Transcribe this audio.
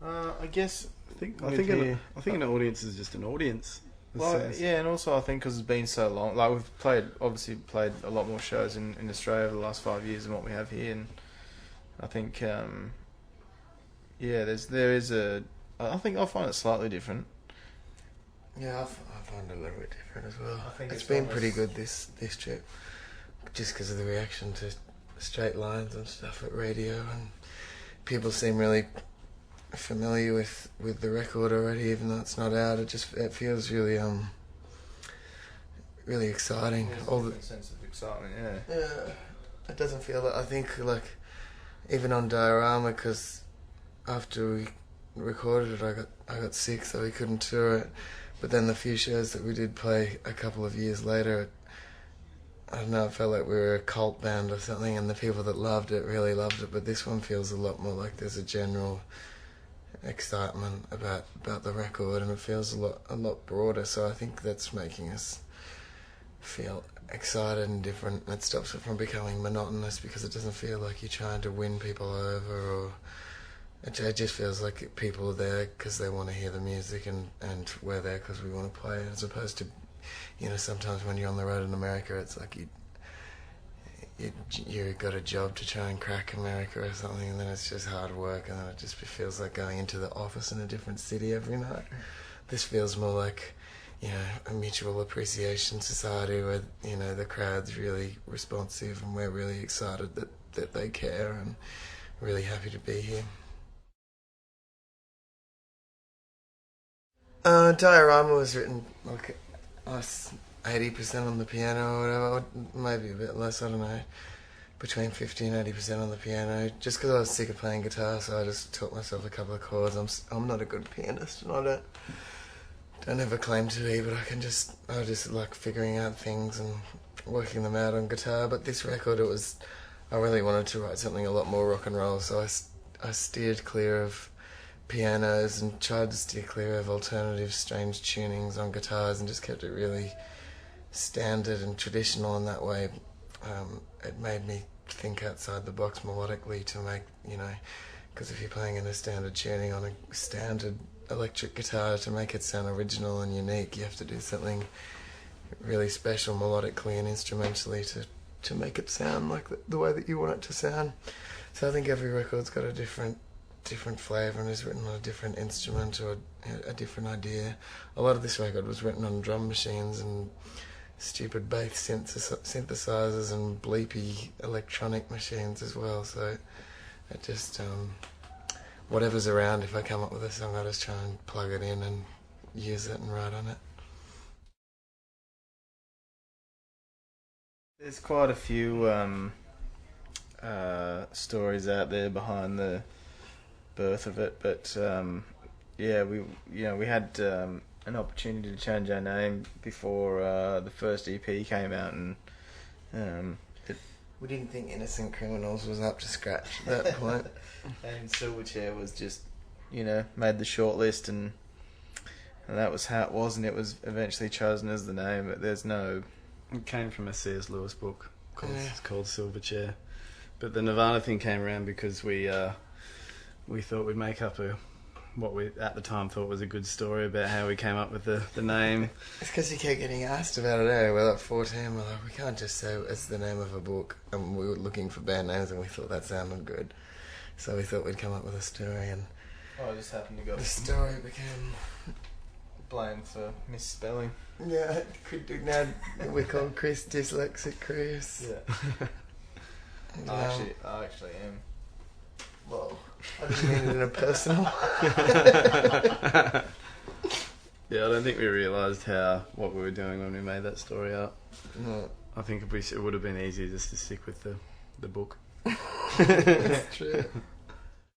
I guess I think an audience is just an audience. Well, yeah, and also I think because it's been so long, like we've obviously played a lot more shows in Australia over the last 5 years than what we have here, and I think, I think I find it slightly different. Yeah, I find it a little bit different as well. I think it's been pretty good this trip, just because of the reaction to straight lines and stuff at radio, and people seem really familiar with the record already, even though it's not out. It feels really really exciting. All the sense of excitement, yeah. Yeah, it doesn't feel that. I think like even on Diorama, because after we recorded it, I got sick, so we couldn't tour it. But then the few shows that we did play a couple of years later, I don't know, it felt like we were a cult band or something, and the people that loved it really loved it. But this one feels a lot more like there's a general excitement about the record, and it feels a lot broader. So I think that's making us feel excited and different. It stops it from becoming monotonous, because it doesn't feel like you're trying to win people over, or it just feels like people are there because they want to hear the music, and we're there because we want to play it, as opposed to, you know, sometimes when you're on the road in America, it's like you got a job to try and crack America or something, and then it's just hard work, and then it just feels like going into the office in a different city every night. This feels more like, you know, a mutual appreciation society where, you know, the crowd's really responsive, and we're really excited that they care, and really happy to be here. Diorama was written like 80% on the piano or whatever, maybe a bit less, I don't know, between 50 and 80% on the piano, just because I was sick of playing guitar, so I just taught myself a couple of chords. I'm not a good pianist, and I don't ever claim to be, but I just like figuring out things and working them out on guitar. But this record, I really wanted to write something a lot more rock and roll, so I steered clear of pianos and tried to steer clear of alternative strange tunings on guitars, and just kept it really standard and traditional in that way. It made me think outside the box melodically to make, you know, because if you're playing in a standard tuning on a standard electric guitar, to make it sound original and unique, you have to do something really special melodically and instrumentally to make it sound like the way that you want it to sound. So I think every record's got a different flavour and is written on a different instrument or a different idea. A lot of this record was written on drum machines and stupid bass synthesizers and bleepy electronic machines as well, so it just whatever's around, if I come up with a song, I just try and plug it in and use it and write on it. There's quite a few stories out there behind the birth of it, but we had an opportunity to change our name before the first EP came out, and we didn't think Innocent Criminals was up to scratch at that point. And Silverchair was just, you know, made the shortlist, and that was how it was, and it was eventually chosen as the name. But it came from a C.S. Lewis book called Silverchair, but the Nirvana thing came around because we thought we'd make up what we at the time thought was a good story about how we came up with the name. It's because you kept getting asked about it, eh? We're like 14, we're like, we can't just say it's the name of a book, and we were looking for band names and we thought that sounded good, so we thought we'd come up with a story, and I just happened to go. The story became blamed for misspelling. Yeah, now we call Chris Dyslexic Chris. Yeah. I actually am. Well, I didn't mean it in a personal. Yeah, I don't think we realised what we were doing when we made that story up. No. I think it would have been easier just to stick with the book. That's true.